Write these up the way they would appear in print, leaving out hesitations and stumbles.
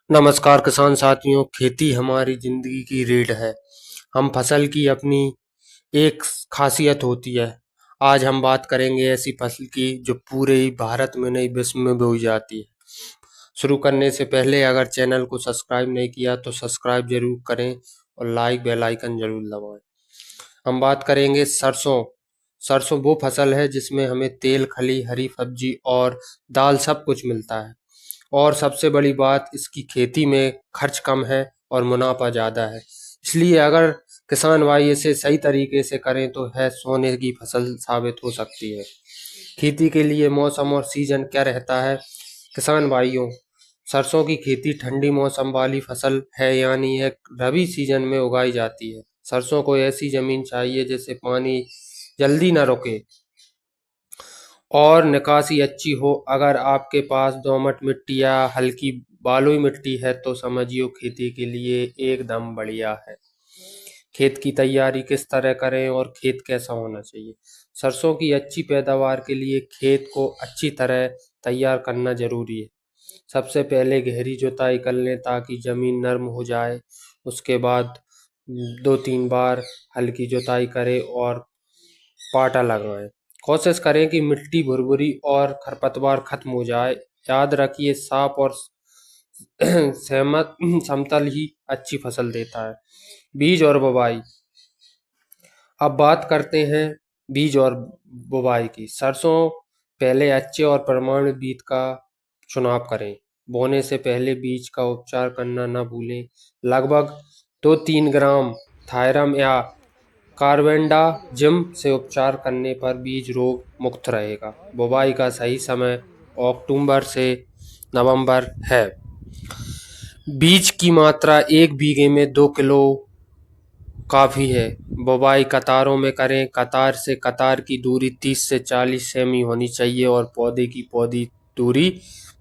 नमस्कार किसान साथियों, खेती हमारी जिंदगी की रीढ़ है। हम फसल की अपनी एक खासियत होती है। आज हम बात करेंगे ऐसी फसल की जो पूरे ही भारत में नहीं विश्व में बोई जाती है। शुरू करने से पहले अगर चैनल को सब्सक्राइब नहीं किया तो सब्सक्राइब जरूर करें और लाइक बेल आइकन जरूर दबाएं। हम बात करेंगे सरसों। सरसों वो फसल है जिसमें हमें तेल, खली, हरी सब्जी और दाल सब कुछ मिलता है। और सबसे बड़ी बात, इसकी खेती में खर्च कम है और मुनाफा ज़्यादा है। इसलिए अगर किसान भाई इसे सही तरीके से करें तो है सोने की फसल साबित हो सकती है। खेती के लिए मौसम और सीजन क्या रहता है किसान भाइयों? सरसों की खेती ठंडी मौसम वाली फसल है, यानी यह रबी सीजन में उगाई जाती है। सरसों को ऐसी जमीन चाहिए जिससे पानी जल्दी न रुके और निकासी अच्छी हो। अगर आपके पास दोमट मिट्टी या हल्की बलुई मिट्टी है तो समझिए खेती के लिए एकदम बढ़िया है। खेत की तैयारी किस तरह करें और खेत कैसा होना चाहिए? सरसों की अच्छी पैदावार के लिए खेत को अच्छी तरह तैयार करना जरूरी है। सबसे पहले गहरी जुताई कर लें ताकि जमीन नर्म हो जाए। उसके बाद 2-3 बार हल्की जुताई करें और पाटा लगाएं। कोशिश करें कि मिट्टी भुरभुरी और खरपतवार खत्म हो जाए। याद रखिए, साफ और सहमत समतल ही अच्छी फसल देता है। बीज और बुवाई। अब बात करते हैं बीज और बुवाई की। सरसों पहले अच्छे और प्रमाणित बीज का चुनाव करें। बोने से पहले बीज का उपचार करना न भूलें। लगभग 2-3 ग्राम थायरम या कार्बेंडाजिम से उपचार करने पर बीज रोग मुक्त रहेगा। बुवाई का सही समय अक्टूबर से नवंबर है। बीज की मात्रा 1 बीघे में 2 किलो काफी है। बुवाई कतारों में करें। कतार से कतार की दूरी 30 से 40 सेमी होनी चाहिए और पौधे की पौधी दूरी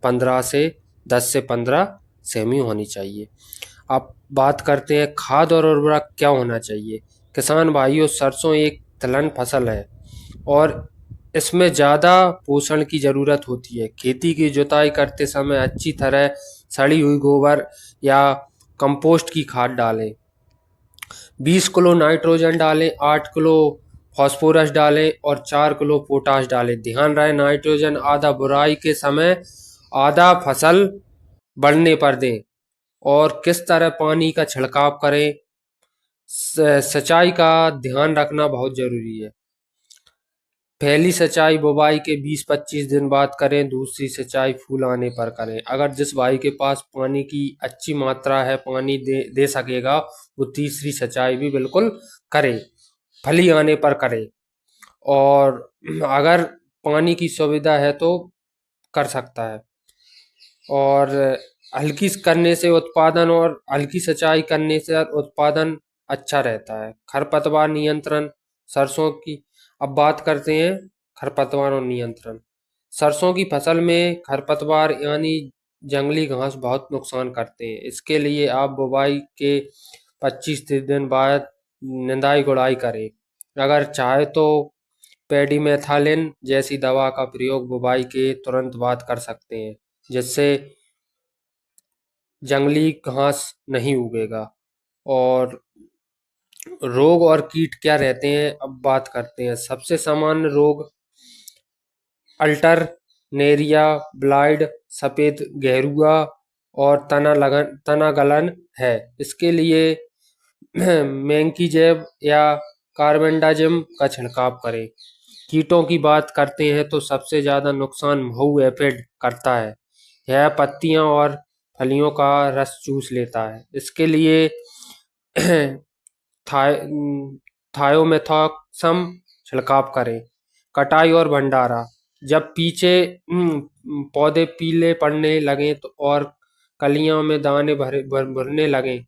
15 से 10 से 15 सेमी होनी चाहिए। अब बात करते हैं खाद और उर्वरक क्या होना चाहिए। किसान भाइयों, सरसों एक दलहन फसल है और इसमें ज़्यादा पोषण की ज़रूरत होती है। खेती की जुताई करते समय अच्छी तरह सड़ी हुई गोबर या कंपोस्ट की खाद डालें। 20 किलो नाइट्रोजन डालें, 8 किलो फास्फोरस डालें और 4 किलो पोटाश डालें। ध्यान रहे, नाइट्रोजन आधा बुराई के समय, आधा फसल बढ़ने पर दें। और किस तरह पानी का छिड़काव करें, सिंचाई का ध्यान रखना बहुत जरूरी है। पहली सिंचाई बुवाई के 20-25 दिन बाद करें। दूसरी सिंचाई फूल आने पर करें। अगर जिस भाई के पास पानी की अच्छी मात्रा है, पानी दे सकेगा, वो तीसरी सिंचाई भी बिल्कुल करे, फली आने पर करे। और अगर पानी की सुविधा है तो कर सकता है। और हल्की करने से उत्पादन और हल्की सिंचाई करने से उत्पादन अच्छा रहता है। खरपतवार नियंत्रण सरसों की। अब बात करते हैं खरपतवार और नियंत्रण। सरसों की फसल में खरपतवार यानी जंगली घास बहुत नुकसान करते हैं। इसके लिए आप बुवाई के 25 दिन बाद निंदाई गुड़ाई करें। अगर चाहे तो पेडीमेथालिन जैसी दवा का प्रयोग बुवाई के तुरंत बाद कर सकते हैं, जिससे जंगली घास नहीं उगेगा। और रोग और कीट क्या रहते हैं, अब बात करते हैं। सबसे सामान्य रोग अल्टरनेरिया, ब्लाइट, सफेद गेरुआ और तना गलन है। इसके लिए मैंकीजेब या कार्बेंडाजिम का छिड़काव करें। कीटों की बात करते हैं तो सबसे ज्यादा नुकसान महू एफिड करता है। यह पत्तियां और फलियों का रस चूस लेता है। इसके लिए थाय थायोमेथॉक्सम छिड़काव करें। कटाई और भंडारा। जब पीछे पौधे पीले पड़ने लगें तो और कलियों में दाने भरने लगें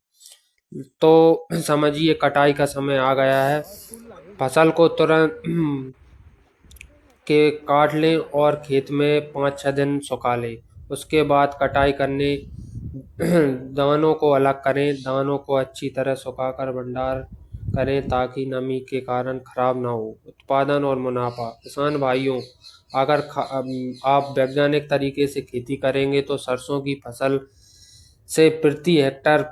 तो समझिए कटाई का समय आ गया है। फसल को तुरंत के काट लें और खेत में 5-6 दिन सुखा लें। उसके बाद कटाई करने दानों को अलग करें। दानों को अच्छी तरह सुखाकर भंडार करें ताकि नमी के कारण खराब ना हो। उत्पादन और मुनाफा। किसान भाइयों, अगर आप वैज्ञानिक तरीके से खेती करेंगे तो सरसों की फसल से प्रति हेक्टर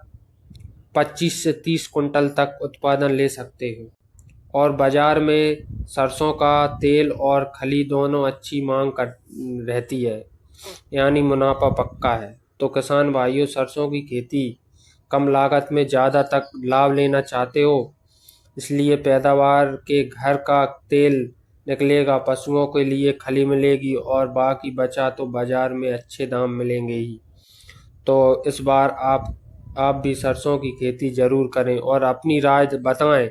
25 से 30 कुंटल तक उत्पादन ले सकते हो। और बाजार में सरसों का तेल और खली दोनों अच्छी मांग कर रहती है, यानी मुनाफा पक्का है। तो किसान भाइयों, सरसों की खेती कम लागत में ज़्यादा तक लाभ लेना चाहते हो, इसलिए पैदावार के घर का तेल निकलेगा, पशुओं के लिए खली मिलेगी और बाकी बचा तो बाजार में अच्छे दाम मिलेंगे ही। तो इस बार आप भी सरसों की खेती ज़रूर करें और अपनी राय बताएं